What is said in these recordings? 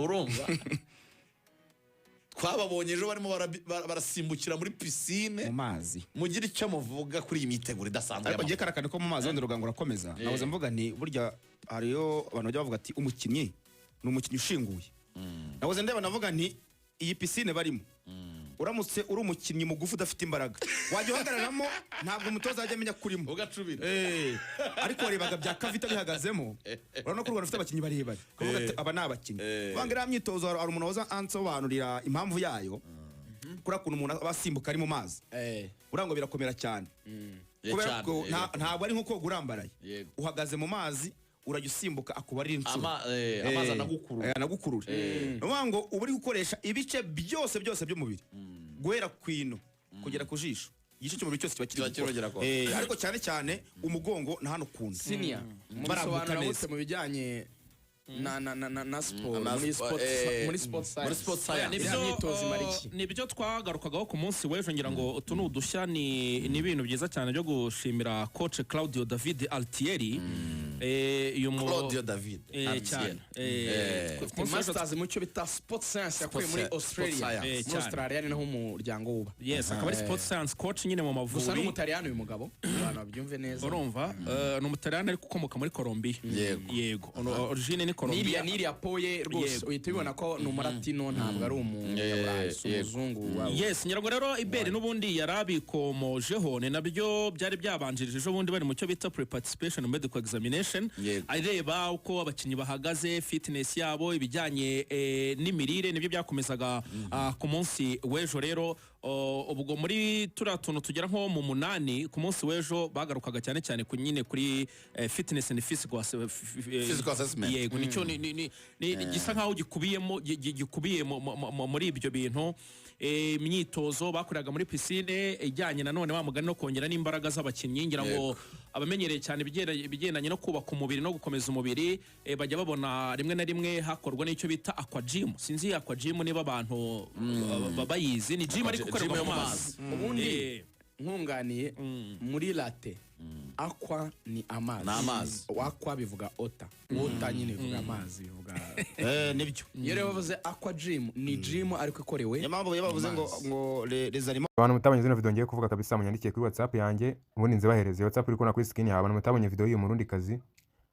urumva twababonye ejo barimo barasimbukira muri piscine mu mazi mugira icyo muvuga kuri iyi miteguro idasanzwe ariko ngiye karakane ko mu mazi wenda uruganga urakomeza nahoze mvuga nti burya hariyo abantu bajya bavuga ati umukinnyi ni umukinnyi ushinguye nahoze ndeba navuga nti iyi piscine barimo uramutse uri umukinnyi mugufi udafite imbaraga wajya uhagararamo ntabwo umutoza ajya amenya kurimo ugacubira ariko warebaga bya kavita bihagazemo urabona ko u Rwanda rufite abakinnyi barebare kuvuga ati aba ni abakinnyi banga iriya myitozo hari umuntu waza ansobanurira impamvu yayo kuriya kuntu umuntu aba asimbuka ari mu mazi urango birakomera cyane kubera ko ntabwo ari nko koga urambaraye uhagaze mu mazi urajya usimbuka akubarira inshuro amazi anagukurura nuvuga ngo uba uri gukoresha ibice byose by'umubiri guhera kwino kugera ku jisho igice cy'umubiri cyose kiba kirogera ko ariko cyane umugongo na hano kuntu senior barabuka neza mu bijyanye na sport muri sport science nibyo twagarukagaho ku munsi w'ejo ngira ngo utu ni udushya ni ibintu byiza cyane byo gushimira coach Claudio David Altieri Claudio David cyane masters mu cyo bita sport science yakuye muri Australia ni naho umuryango wuba yes akaba ari sport science coach nyine mu Mavubi gusa n'umutaliyani uyu mugabo abantu babyumve neza urumva ni umutaliyani ariko ukomoka muri Colombia yego origine ni Colombia niriya poye rwose uhita ubibona ko ni umuratino ntabwo ari umuzungu yes nyirago rero Iberi n'ubundi yarabikomojeho ni nabyo byari byabanjirije ejo bundi bari mu cyo bita pre-participation medical examination areba uko abakinnyi bahagaze fitness yabo ibijyanye n'imirire nibyo byakomezaga ku munsi w'ejo rero ubwo muri turiya tuntu tugera nko mu 8 ku munsi w'ejo bagarukaga cyane ku nyine kuri fitness and physical assessment yego nicyo ni gisa nkaho gikubiye muri ibyo bintu imyitozo bakoreraga muri piscine ijyanye nanone bamugana no kongera n'imbaraga z'abakinnyi ngira ngo abamenyereye cyane bigendanye no kubaka umubiri no gukomeza umubiri bajya babona rimwe na rimwe hakorwa n'icyo bita aqua gym sinzi aqua gym niba abantu bayizi ni gym ariko ikorerwa mu mazi ubundi nkunganiye muri latte aqua ni amazi aqua bivuga ota nyine bivuga amazi bivuga nibyo iyo rero bavuze aqua gym ni gym ariko ikorewe impamvu yabavuze ngo les aliments abantu mutabonye zino video ngiye kuvuga kabisa munyandikiye kuri WhatsApp yanjye ubundi nzibahereze WhatsApp uri kubona kuri screen yawe abantu mutabonye video y'uyu murundi kazi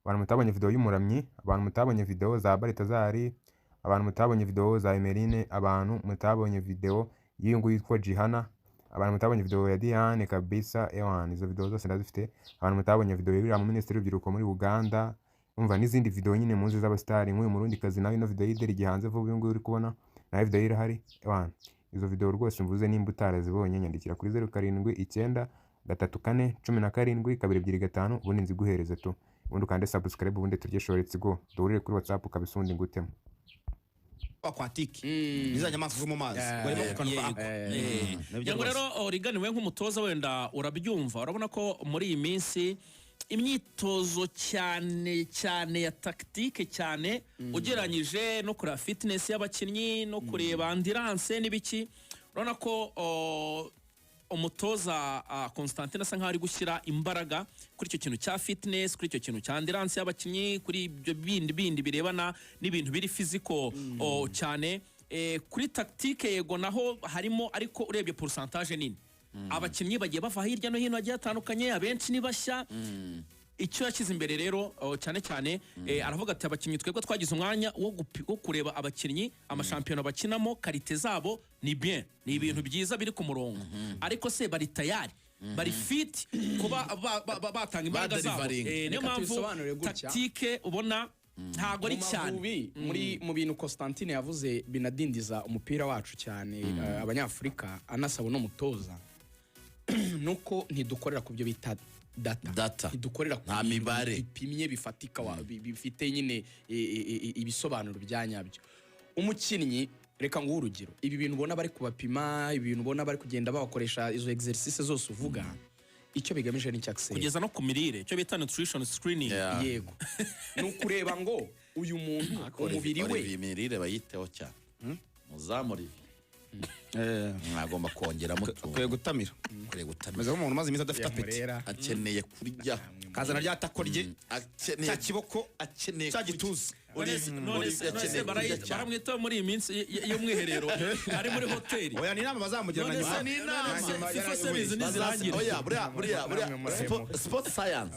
abantu mutabonye video y'umuramyi abantu mutabonye video za Baritazari abantu mutabonye video za Emeline abantu mutabonye video y'uyu nguyu yitwa Jihana abantu mutabonye video ya Diane kabisa ewan izo video zose ndazifite abantu mutabonye video y'uriya mu ministeri w'urubyiruko muri Uganda umva n'izindi video nyine munzi z'abastari nk'uyu murundi kazi nawe no video y'ideri gihanze vuba uyu nguyu uri kubona na video irahari ewan izo video rwose mvuze nimba utarazibonye nyandikira kuri 07 9 3 17 17 ubundi nziguhereze tu ubundi ukande subscribe ubundi turye shoretse go duhurire kuri WhatsApp kabisundi ngutemo aquatique niza nyamaswa zo mu mazi barimo kukanwa nabyo rero origaniwe nk'umutoza wenda urabyumva urabona ko muri iyi minsi imyitozo cyane ya tactique cyane ugeranyije no kuri fitness y'abakinnyi no kureba endurance n'ibiki urabona ko umutoza Constantine asa nkaho ari gushyira imbaraga kuri icyo kintu cya fitness kuri icyo kintu cya endurance y'abakinnyi kuri ibyo bindi birebana n'ibintu biri physical cyane kuri tactique yego naho harimo ariko urebye pourcentage nini abakinnyi bagiye bava hirya no hino bagiye atandukanye abenshi ni bashya icyo yashyize imbere rero cyane aravuga ati abakinnyi twebwe twagize umwanya wo kureba abakinnyi amashampiyona bakinamo karite zabo ni bien ni ibintu byiza biri ku murongo ariko se bari tayari bari fit kuba batanga imbaraga zabo niyo mpamvu tactique ubona ntago ari cyane mu bintu Constantine yavuze binadindiza umupira wacu cyane abanyafrika anasaba no mutoza nuko ntidukorera ku byo bita data ntidukorera nta mibare bipimye bifatika bifite nyine ibisobanuro byanyabyo umukinnyi reka nguhe urugero ibi bintu ubona bari kubapima ibi bintu ubona bari kugenda bakoresha izo exercice zose uvuga icyo bigamije ni cyakse kugeza no ku mirire icyo bita nutrition screening yego nukureba ngo uyu muntu umubiri we imirire bayiteho cyane muzamuri mwagomba kongeramo akwiye gutamira akwiye gutamira meze nk'umuntu umaze iminsi adafite apeti akeneye kurya kazana rya tako rye akeneye cya kiboko akeneye cya gituza none baramwitaho muri iyi minsi y'umwiherero ari muri hoteli. oya ni inama bazamugira na nyuma FIFA service nizirangira. oya buriya sport science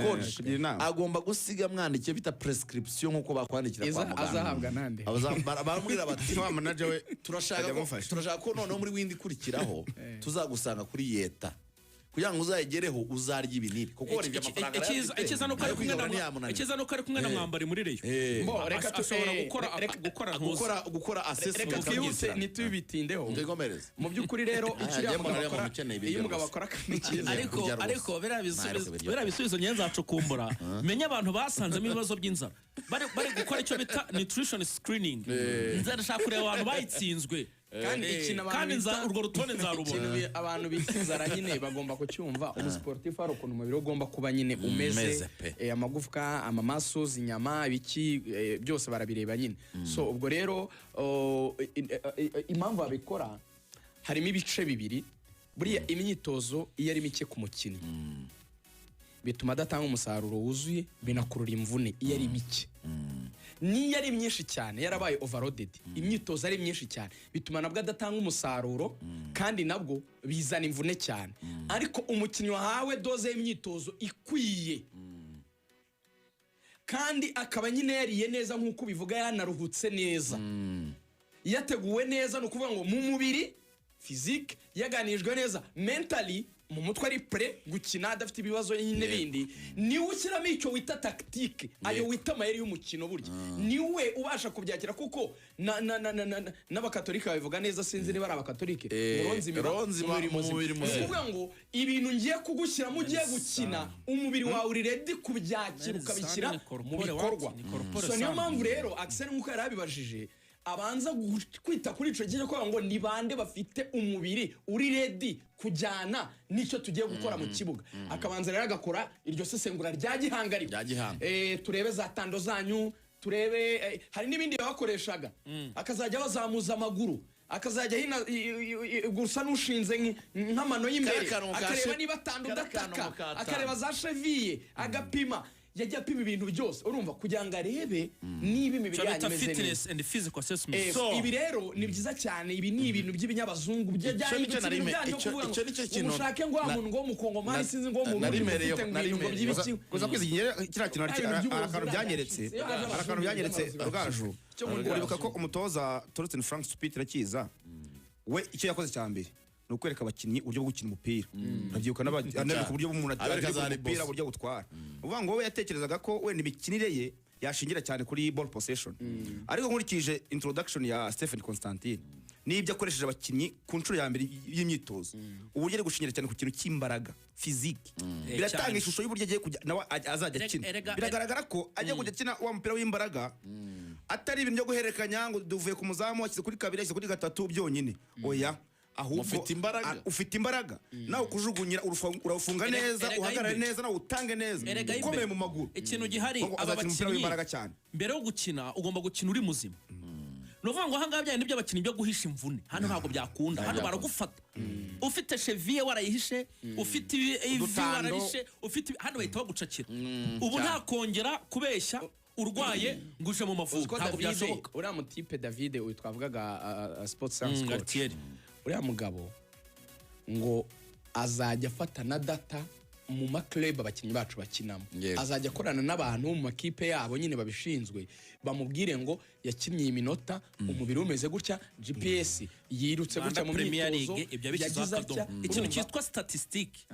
coach kugira inama agomba gusiga mwandikiye bita prescription nkuko bakwandikira kwa muganga azahabwa nande baramubwira bati wa manager we turashaka ko noneho muri windi kurikiraho tuzagusanga kuri yeta kugira ngo uzayigereho uzarya ibinini kuko wari amafaranga ikiza no kari kumwe na mwambari muri reyo reka ashobora gukora assessment reka twihuse ntitubitindeho mu by'ukuri rero iyo umugabo akora akantu cyiza ariko biriya bisubizo ngenzi nzacukumbura menya abantu basanzemo ibibazo by'inzara bari gukora icyo bita nutrition screening nzashaka kureba abantu bayitsinzwe kandi urwo rutonde nzarubona. Abantu bita inzara nyine bagomba kucyumva umusportif ari ukuntu umubiri ugomba kuba nyine umeze amagufwa amamasos inyama ibiki byose barabireba nyine so ubwo rero impamvu babikora harimo ibice bibiri buriya imyitozo iyo ari mike ku mukinnyi bituma adatanga umusaruro wuzuye binakurura imvune iyo ari mike niyo ari myinshi cyane yarabaye overloaded imyitozo ari myinshi cyane bituma nabwo adatanga umusaruro kandi nabwo bizana imvune cyane ariko umukinnyi wahawe doze y'imyitozo ikwiye kandi akaba nyine yariye neza nk'uko bivuga yanaruhutse neza yateguwe neza no kuvuga ngo mu mubiri physique yaganijwe neza mentally mu mutwe ari pre gukina adafite ibibazo n'ibindi niwe ushyiramo icyo wita tactique ayo wita amayeri y'umukino burya niwe ubasha kubyakira kuko n'abakatolika babivuga neza sinzi niba ari abakatolike ronzi mu mubiri kuvuga ngo ibintu ngiye kugushyiramo ugiye gukina umubiri wawe uri ready kubyakira ukabishyira mu bikorwa so niyo mpamvu rero Axel nk'uko yari abibajije abanza kwita kuri ico gihe ko ngo ni bande bafite umubiri uri ready kujyana nicyo tugiye gukora mu kibuga akabanza rero agakora iryo sesengura rya gihangari turebe za tando zanyu turebe hari n'ibindi bakoreshaga akazajya bazamuza amaguru akazajya hina gusa nushinze nk'amano y'imbere akareba niba tando dataka akareba za cheville agapima yajya apima ibintu byose urumva kugira ngo arebe niba imibiri yanyu imeze neza so ibi rero ni byiza cyane ibi ni ibintu by'ibinyabazungu umushake ngo wa muntu ngo w'umukongomani sinzi ngo umuntu ufite ngo by'ibiki gusa kwizigira kiriya kintu akantu byanyeretse rugaju uribuka ko umutoza Torsten Frank Spitler kiza we icyo yakoze cya mbere no kwereka abakinnyi uburyo bwo gukina umupira nabyibuka n'abantu ku buryo umuntu atageza umupira buryo gutwara uvuga ngo we yatekerezaga ko wenda imikinire ye yashingira cyane kuri ball possession ariko nkurikije introduction ya Stephen Constantine nibyo akoresheje abakinnyi ku nshuro ya mbere y'imyitozo uburyo ari gushingira cyane ku kintu cy'imbaraga physique biratanga ishusho y'uburyo agiye kujya nawe azajya akina biragaragara ko agiye kujya akina wa mupira w'imbaraga atari ibintu byo guhererekanya ngo duvuye ku muzamu washyize kuri kabiri yashyize kuri gatatu byonyine oya ahubwo ufite imbaraga nawe kujugunyira urafunga neza uhagarare neza nawe utange neza ukomeye mu maguru ikintu gihari abakinnyi mbere yo gukina ugomba gukina uri muzima nuvuga ngo ahangaha byane nibyo abakinnyi byo guhisha imvune hano ntabwo byakunda hano baragufata ufite cheville warayihishe ufite ivi warahishe ufite hano bahita bagucakira ubu nta kongera kubeshya urwaye nguje mu mavuko ntabwo byashoboka uriya mutipe David uyu twavugaga sports science coach uriya mugabo ngo azajya afata na data mu maklub abakinnyi bacu bakinamo azajya akorana n'abantu mu makipe yabo nyine babishinzwe bamubwire ngo yakinnye iminota umubiri umeze gutya GPS yirutse gutya mu Premier League ibyo bikiza ikintu cyitwa statistique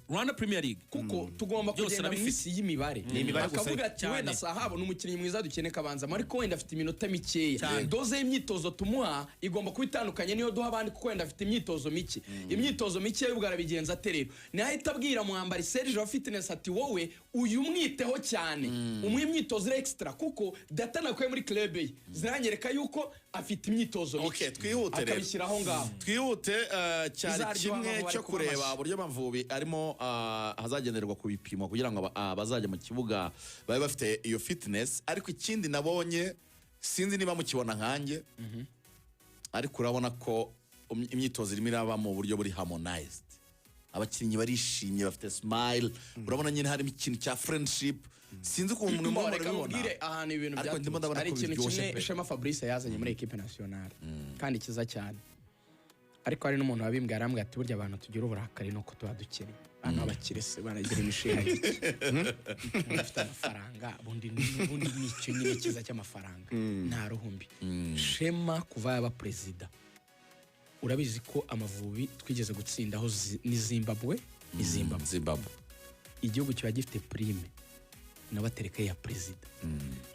Rwanda Premier League kuko tugomba kugenda mu isi y'imibare akavuga ati wenda sahabo n'umukinnyi mwiza dukeneye kabanza ariko wenda afite iminota mikeya doze y'imyitozo tumuha igomba kuba itandukanye niyo duha abandi kuko wenda afite imyitozo mike imyitozo mike y'ubwo arabigenza aterero ni ahita abwira mwambari Serge wa fitness ati wowe uyu mwiteho cyane umwe imyitozo extra kuko data nakuye muri club ye ziranyereka yuko afite imyitozo mike twihute akabishyiraho ngaho twihute cyane kimwe cyo kureba uburyo Amavubi arimo hazagenderwa ku bipimo kugira ngo bazajya mu kibuga babe bafite iyo fitness ariko ikindi nabonye sinzi niba mukibona nkanjye ariko urabona ko imyitozo irimo iraba mu buryo buri harmonized, abakinnyi barishimye bafite smile, urabona nyine harimo ikintu cya friendship. Sinzi ko umuntu Mbo, reka nkubwire ahantu ibintu byaturutse. Hari ikintu kimwe Shema Fabrice yazanye muri equipe nationale kandi kiza cyane, ariko hari n'umuntu wabimbwiye arambwira ati burya abantu tugira uburakari nuko tuba dukennye, abantu b'abakire se baragira imishinga bafite amafaranga, ubundi nicyo nyine kiza cy'amafaranga nta ruhumbi. Shema kuva yaba perezida, urabizi ko Amavubi twigeze gutsindaho ni Zimbabwe, igihugu kiba gifite prime n'abatereka ya perezida.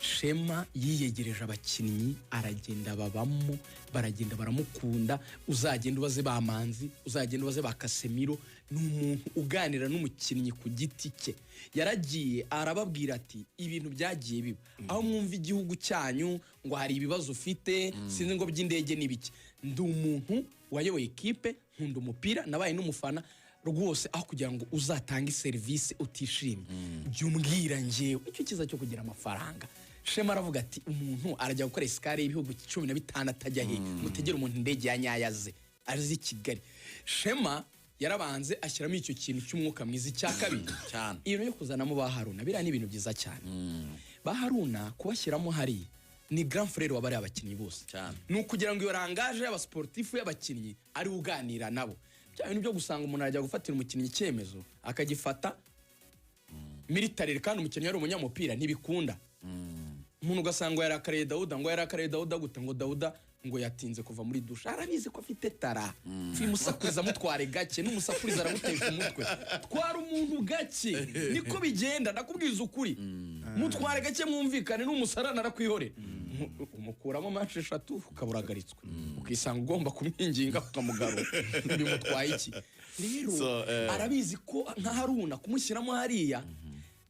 Shema yiyegereje abakinnyi, aragenda babamo, baragenda baramukunda. Uzagenda ubaze ba Manzi, uzagenda ubaze ba Casemiro, n'umuntu uganira n'umukinnyi ku giti cye. Yaragiye arababwira ati ibintu byagiye biba, aho mwumva igihugu cyanyu ngo hari ibibazo ufite, sinzi ngo by'indege n'ibiki, ndi umuntu wayoboye equipe, nkunda umupira, nabaye n'umufana rwose, aho kugira ngo uzatange service utishimye byumbwira ngewe. Icyo kiza cyo kugira amafaranga. Shema aravuga ati umuntu arajya gukora iskare y'ibihugu 16 atajya he, mutegera umuntu indege ya nyayaze azi Kigali. Shema yarabanze ashyiramo icyo kintu cy'umwuka mwiza cya kabiri cyane, iyo yo kuzanamo ba Haruna, biriya ni ibintu byiza cyane. Ba Haruna kubashyiramo hari ni grand frère wabari abakinnyi bose cyane, ni ukugira ngo iyo rangaje y'abasportifu y'abakinnyi ari uganira nabo. Bya bintu byo gusanga umuntu arajya gufatira umukinnyi icyemezo akagifata military kandi umukinnyi ari umunyamupira ntibikunda. Umuntu ugasanga yarakariye Dauda gute ngo Dauda ngo yatinze kuva muri dusha, arabizi ko afite tara fimusakuriza mutware gake, n'umusakuriza aramutesha umutwe. Twara umuntu gake niko bigenda, ndakubwiza ukuri. Mutware gake mwumvikane, n'umusarana arakwihorera, umukuramo match 3 ukaburagaritswe, ukisanga ugomba kumwinginga ukamugaro bimutwaye iki. Rero arabizi ko nka Haruna kumushyiramo hariya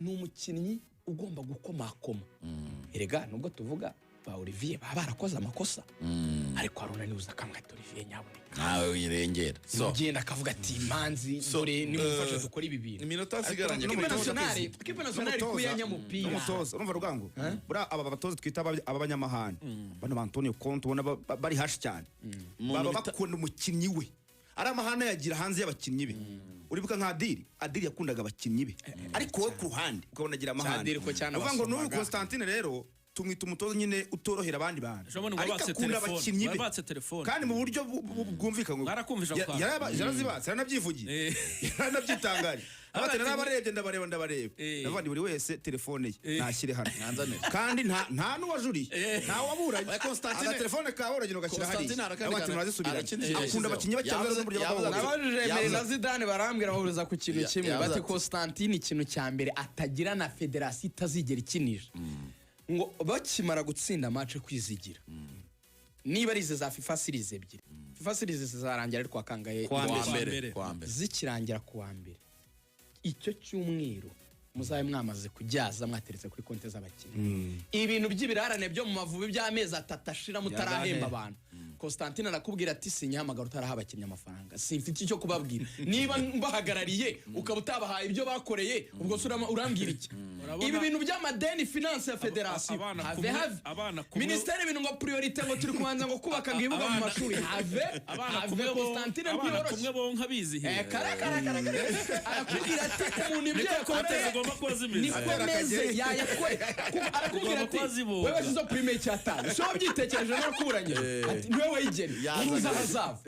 ni umukinnyi ugomba gukomakoma. Erega nubwo tuvuga ba Olivier baba barakoze amakosa, ariko Haruna niwe uzakamwita Olivier nyabuneka nawe wirengera. Genda akavuga ati Manzi dore nimufashe dukora ibi bintu. Iminota asigaranye Equipe nationale kuyanya mupira n'umutoza. Urumva Rugango, bura aba batoza twita abanyamahanga bano ba Antonio Conte ubona bari hashi cyane, baba bakunda umukinnyi we, ari amahana yagira hanze y'abakinnyi be. Uribuka nka Adiri yakundaga abakinnyi be, ariko we ku ruhande ukabona agira amahana. Uvuga ngo n'uyu Constantine rero tumwita umutoza nyine utorohera abandi bantu, ariko akunda abakinnyi be kandi mu buryo bwumvikanywe. Yarazibatse yaranabyivugiye, yaranabyitangaje. Abate narabarebye ndabareba navandi buri wese telefone ye nashyire hano kandi nta n'uwajuriye nta waburanye. Constantine telefone kawe uragenda ugashyira hariya, abati murazisubira. Akunda abakinnyi bacyangwa zo buryo bwabo. Nabajije na Zidane barambwira bahuriza ku kintu kimwe, bati Constantine ikintu cya mbere atagira na federasiyo itazigera ikinisha, ngo bakimara gutsinda match kwizigira. Niba ari za FIFA series ebyiri, FIFA series zizarangira ariko akangaye kwa mbere zikirangira kuwa mbere, icyo cyumweru muzabe mwamaze kujyaza mwateretse kuri konte z'abakinnyi. Ibintu by'ibirarane byo mu Mavubi by'amezi 3 ashira mutarahemba abantu. Constantine arakubwira ati sinyahamagara utaraha abakinnyi amafaranga, simfite icyo kubabwira. Niba mbahagarariye ukaba utabahaye ibyo bakoreye, ubwo urambwira iki? Ibi bintu by'amadeni finance ya federation have ministere ibintu ngo priorite ngo turi kubanza ngo kubaka ngo ibuga mu mashuri have Constantine ntiyoroshye kumwe bo nkabizi arakubwira ati umuntu ibyo yakoreye nikomeze yayakore. Arakubwira ati wewe shizo prime cyatanu so byitekereje no kuburanye ati niwe wayigeni uruza hazavu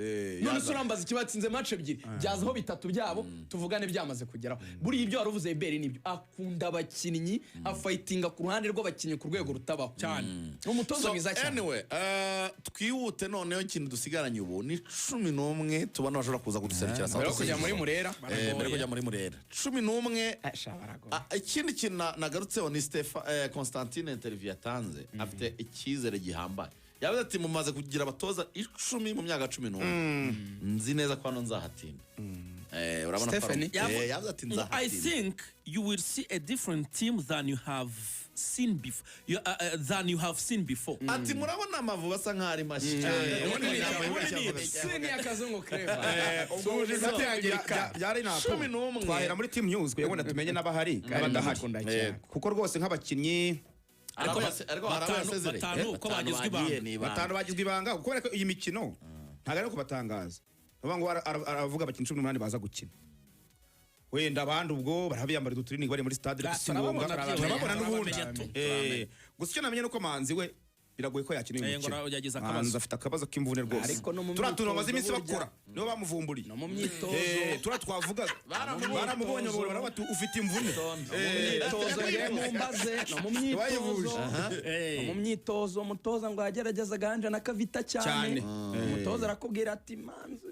none surambaza kibatsinze match ebyiri byazaho bitatu byabo tuvugane byamaze kugeraho. Buri ibyo waruvuze Beri nibyo, akunda abakinnyi afightinga ku ruhande rw'abakinnyi ku rwego rutabaho cyane, n'umutoza mwiza cyane. Anyway, twihute noneho ikintu dusigaranye ubu ni 11 tubona bashobora kuza kuduserukira South Africa kujya muri Murera, mbere kujya muri Murera 11. Ikindi kintu nagarutseho ni Constantine interview yatanze, afite icyizere gihambaye. Yavuze ati mumaze kugira abatoza 10 mu myaka 11, nzi neza ko hano nzahatinda. Urabona yavuze ati nzahatinda. I think you will see a different team than you have seen before. Ati murabona Amavubi asa nk'ari mashyi. Sini yakazungu Clever. Ubwo byari napo. Twahera muri team news kugira ngo tumenye n'abahari n'abadahari. Kuko rwose nk'abakinnyi ariko batanu ko bagizwe ibanga. Batanu bagizwe ibanga kuko iyi mikino ntago ari kubatangaza ngo aravuga abakinnyi 18 baza gukina wenda abandi ubwo barabiyambara uturingi bari muri stade turababona n'ubundi gusa icyo namenye nuko Manzi we biragoye ko yakina uyu mukino Manzi afite akabazo k'imvune rwose turatuntu bamaze iminsi bakora nibo bamuvumburiye no mu myitozo twavuga baramubonye bati ufite imvune mu myitozo umutoza ngo yagerageza ganje na Kavita cyane umutoza arakubwira ati Manzi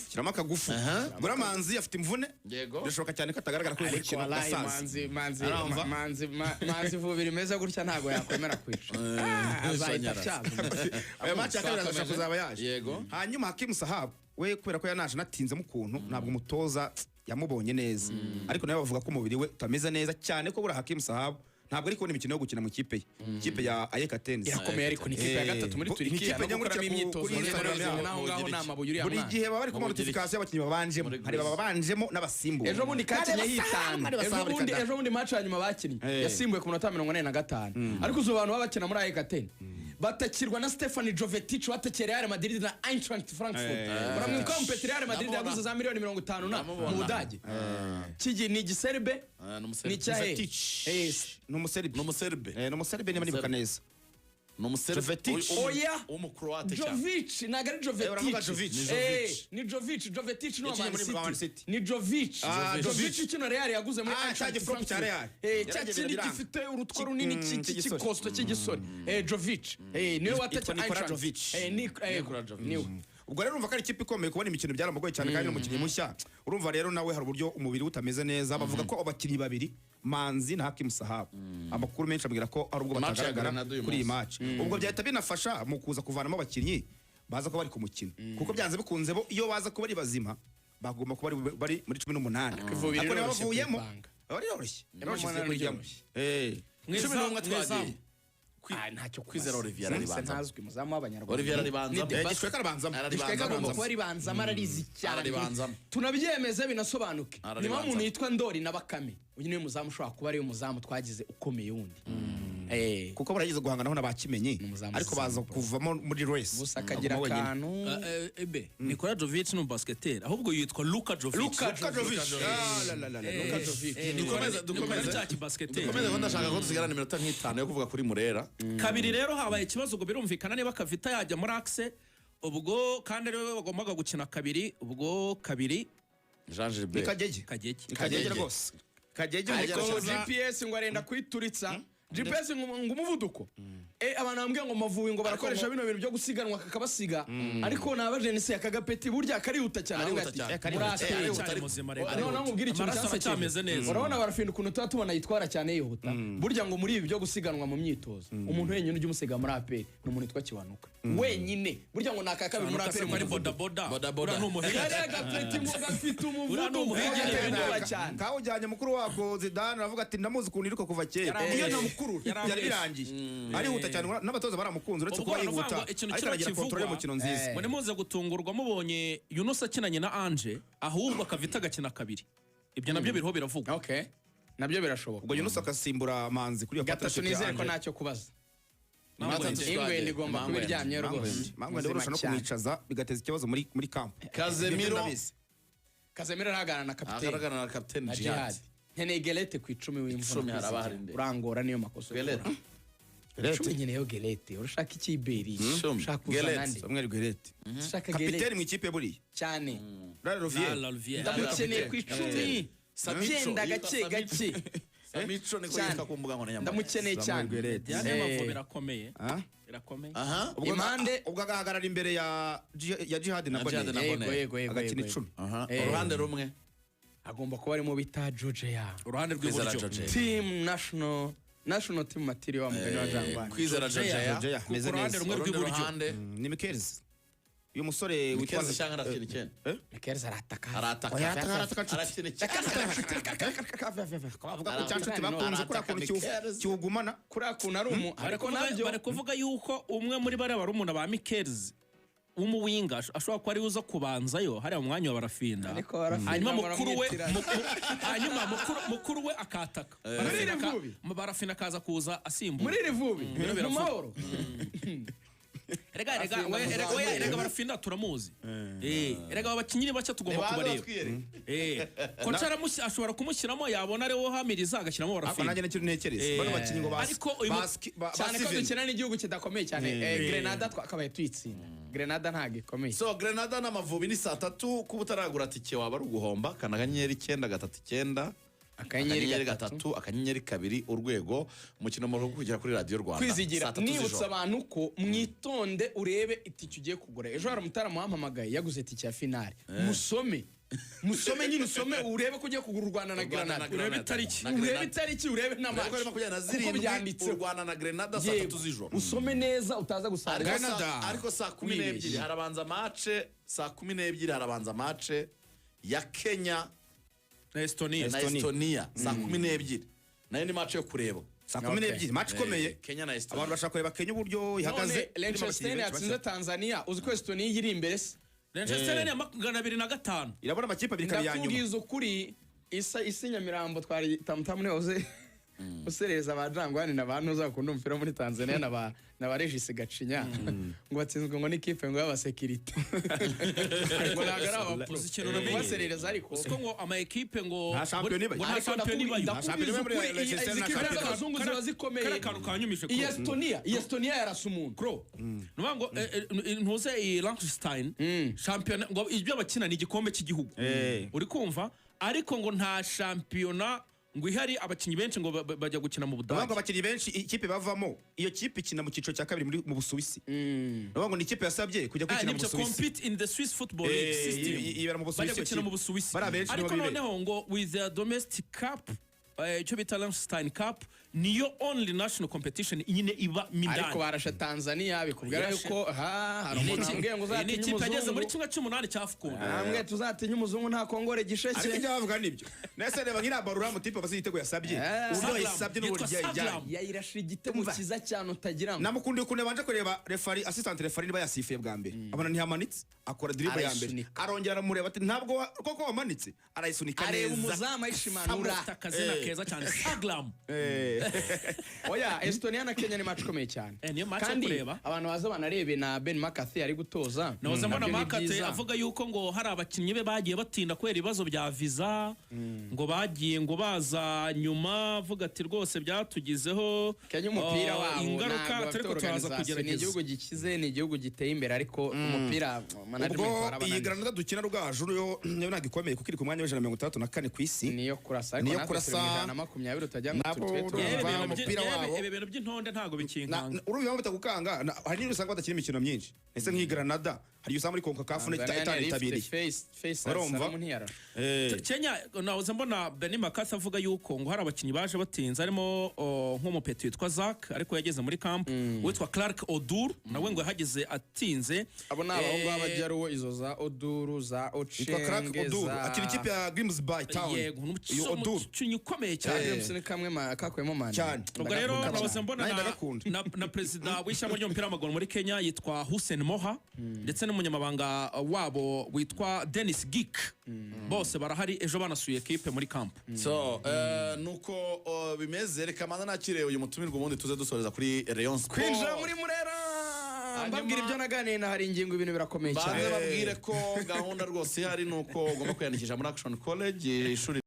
kiramo akagufu gura Manzi afite imvune birashoboka cyane ko atagaragara kuri mukino gasaza Manzi vubira imeze gutya ntago yakwemera kwica azahita cyaza ayo match akabiraza kuzaba yaje hanyuma Hakim Sahab we kubera ko yanaje natinze mu kuntu ntabwo umutoza yamubonye neza ariko nawe bavuga ko umubiri we utameze neza cyane ko bura Hakim Sahab ntabwo ari kubona imikino yo gukina mu kipe ikipe ya Ayeka Tennis irakomeye ariko ni ikipe ya gatatu muri Turkiya no gukora imyitozo naho n'amabuye uriya buri gihe baba bari ku notification y'abakinnyi babanjemo hari babanjemo n'abasimbuye ejo bundi kakinye hitana ejo bundi match hanyuma bakinnye yasimbuye ku minota 45 ariko uzo abantu babakina muri Ayeka Tennis batakirwa na Stefan Jovetic watakira Real Madrid na Eintracht Frankfurt baramwuka umpetre Real Madrid yaguze za miliyoni 50 na mu Budage kigi ni giserbe ni cyahe n'umuserbe niba nibuka neza oya Jovic nagari Jovetic ni Jovetic no Man City ni Jovic kino Real yaguze muri Eintracht Frankfurt cyakindi gifite urutwo runini cy'ikosto cy'igisore Jovic niwe watakira Eintracht ni ubwo rero urumva ko ari ikipe ikomeye kubona imikino byaramugoye cyane kandi n'umukinnyi mushya urumva rero nawe hari uburyo umubiri utameze neza bavuga ko abakinnyi babiri Manzi na Hakim Sahab amakuru menshi ambwira ko ari ubwo batagaragara kuri iyi match ubwo byahita binafasha mu kuza kuvanamo abakinnyi baza ko bari ku mukino kuko byanze bikunze bo iyo baza kuba ari bazima bagomba kuba bari muri 18 ariko niba bavuyemo bari yoroshye mw'isumwe twagiye ntacyo kwizera Olivier aribanza ntazwi muzamu w'abanyarwanda Olivier aribanza gishweka arabanzamo agomba kuba aribanzamo ararizi cyane tunabyemeze binasobanuke niba umuntu yitwa Ndori na Bakame uyu niwe muzamu ushobora kuba ariyo muzamu twagize ukomeye wundi kuko baragize guhanganaho n'abakimenyi ariko baza kuvamo muri race gusa akagira akantu Nikola Jovic ni basketteur ahubwo yitwa Luka Jovic dukomeze ko ndashaka ko tusigarana iminota nk'itanu yo kuvuga kuri Murera kabiri rero habaye ikibazo ngo birumvikana niba Kavita yajya muri axe ubwo kandi rero bagombaga gukina kabiri ubwo kabiri Jean Gilbert Kagege rwose Kagege ariko GPS ngo arenda kwituritsa GPS ngo umuvuduko abantu bambwiye ngo Mavubi ngo barakoresha bino bintu byo gusiganwa kakabasiga ariko nabaje nise yakagapeti burya karihuta cyane no mubwira ikintu cyameze neza urabona barafinda ukuntu tubona yitwara cyane yihuta burya ngo muri ibi byo gusiganwa mu myitozo umuntu wenyine ujye umusiga muri APR ni umuntu yitwa Kiwanuka wenyine burya ngo nakakabiri muri APR muri boda n'umuhigi ngo gafite umuvuduko cyane kawo ujyanye mukuru wako Zidane aravuga ati ndamuzi ukuntu iriko kuva kera iyo nta mukuru yari birangiye arihuta cyane n'abatoza baramukunze uretse kuba yihuta ariko aragira control y'umukino nziza mwe muze gutungurwa mubonye Yunus akinanye na Ange ahubwo Kavita agakina kabiri ibyo nabyo biriho biravugwa nabyo birashoboka ubwo Yunus akasimbura Manzi kuri yo gatatu nizere ko ntacyo kubaza ingwe igomba kuba iryamye rwose mangwe urusha no kumwicaza bigateza ikibazo muri camp Kazemiro aragana na kapiteni Jihad nkeneye Gelete ku 10 w'imvura urangora niyo makosa nkeneye Gelete urashaka ikiberi ushaka kuzanandi Samuel Gelete kapiteni mu ikipe buriya cyane Olivier ndamukeneye ku 10 Sabyenda gake Samico niko yitwa ku mbuga nkoranyambaga ndamukeneye cyane Amavubi birakomeye impande ubwo agahagarara imbere ya Jihad na Bone agakina 10 uruhande rumwe agomba kuba arimo bita Georgia uruhande rw'iburyo team national team material wa mugani wa Jangwani kwizera Georgia meze uruhande rumwe rw'iburyo ni Mikels uyu musore witwa cyangwa arakina icyenda Mikels arataka avuga ko cyanshuti bakunze kuri akuntu cyugumana kuri akuntu ari umu ariko nabyo bari kuvuga yuko umwe muri bari barumuna ba Mikels umuwinga ashobora kuba ari uza kubanzayo hariya mu mwanya wa Barafinda hanyuma mukuru we akataka Barafinda akaza kuza asimbuye muri rivubi mu mahoro erega barafinda turamuzi erega abakinnyi bashya tugomba kubareba kocha ashobora kumushyiramo yabona ariwo hamiriza agashyiramo ariko barafinda nanjye nicyo ntekereza bano bakinnyi ngo ariko cyane ko dukina n'igihugu kidakomeye cyane Grenada twakabaye tuyitsinda Grenada ntabwo ikomeye so Grenada n'Amavubi ni 3:00 kuba utaragura tike waba ari uguhomba kana akanyenyeri 939 akanyenyeri 3 akanyenyeri 2 urwego umukino mu rugo kugera kuri Radio Rwanda kwizigira nibutsa abantu ko mwitonde urebe itike ugiye kugura ejo hari umutaramu wampamagaye yaguze itike ya finale musome nyine usome urebe ko ugiye kugura u Rwanda na Grenada urebe itariki urebe n'amaci kuko byanditse u Rwanda na Grenada 3:00 usome neza utaza gusanga Grenada ariko saa 12 harabanza match saa 12 harabanza match ya Kenya na Estonia saa 12 nayo ni match yo kureba saa 12 match ikomeye Kenya na Estonia abantu bashaka kureba Kenya uburyo ihagaze Liechtenstein yatsinze Tanzania uzi ko Estonia iri imbere se Liechtenstein ya 205 irabona amakipe abiri kabiri ya nyuma ndakubwiza ukuri isi Nyamirambo twari tamtamune oze usereza abajangwani n'abantu uzakunda umupira muri Tanzania na ba Regis Gacinya ngo batsinzwe ngo n'ikipe ngo y'abasekirite ngo nagara abaposition no baserereza ariko siko ngo ama equipe ngo nta champion ibaye nta champion ibaye kazungu ziba zikomeye kare kantu kanyumishe Estonia yarasa umuntu bro nuvuga ngo ntuze Liechtenstein champion ngo ibyo bakina ni igikombe cy'igihugu uri kumva ariko ngo nta championnat ngo ihari abakinnyi benshi ngo bajya gukina mu Budage. Ngo abakinnyi benshi ikipe bavamo iyo kipe ikina mu ciciro cya kabiri mu Busuwisi. Ngo ni ikipe yasabye kujya gukina mu Busuwisi. Compete in the Swiss football league system. Ibera mu Busuwisi. Bajya gukina mu Busuwisi. Ariko noneho ngo with the domestic cup icyo bita Liechtenstein Cup niyo only national competition nyine iba mindani ariko barasha Tanzania bikubwira yuko hari umuntu ambwiye ngo uzatinya umuzungu ageze muri kimwe cy'umunani cyafukunda amwe tuzatinya umuzungu nta kongore gisheke ariko ibyo bavuga nibyo nese reba nkira barura mu tipe basi igitego yasabye uburyo yasabye n'uburyo yayirashira igitego kiza cyane utagira namukundi ukuntu banje kureba referee assistant referee niba yasifuye bwa mbere abona ntihamanitse akora dribble ya mbere arongera mureba ati ntabwo koko wamanitse arayisunika neza areba umuzama yishimanura akazina keza cyane Saglam oya Estonia na Kenya ni match komeye cyane kandi abantu baza banarebe na Ben McCarthy ari gutoza nahoze mbona McCarthy avuga yuko ngo hari abakinnyi be bagiye batinda kwera ibibazo bya visa ngo bagiye ngo baza nyuma avuga ati rwose byatugizeho Kenya umupira wabo ingaruka ariko turaza kugerageza ni igihugu gikize ni igihugu giteye imbere ariko umupira management warabana iyi Granada dukina rugaju yo nagikomeye kuko iri ku mwanya wa 164 ku isi niyo kurasa ariko natwe 20 utajya mu umupira wabo ibintu by'intonde ntago bikinkanga urumva batagukanga hari n'usanga badakina imikino myinshi ese nk'i Granada hari usanga muri CONCACAF itabitabiriye urumva Kenya nahoze mbona Ben McCarthy avuga yuko ngo hari abakinnyi baje batinze harimo nk'umupeti witwa Zach ariko yageze muri camp witwa Clark Odur nawe ngo yahageze atinze abo ni abahungu b'abajyaruwo izo za Oduru za Ochenge za akiri ikipe ya Grimsby Town iyo Odur ukomeye cyane ni kamwe kakuyemo mani ubwo rero nahoze mbona na perezida w'ishyamba ry'umupira w'amaguru muri Kenya yitwa Hussein Moha ndetse n'umunyamabanga wabo witwa Dennis Geek bose barahari ejo banasuye equipe muri camp so nuko bimeze reka manza nakire uyu mutumirwa ubundi tuze dusoreza kuri Rayon Sport kwinjira muri Murera mbabwira ibyo naganiye na hari ingingo ibintu birakomeye cyane babwire ko gahunda rwose hari nuko ugomba kwiyandikisha muri Action College ishuri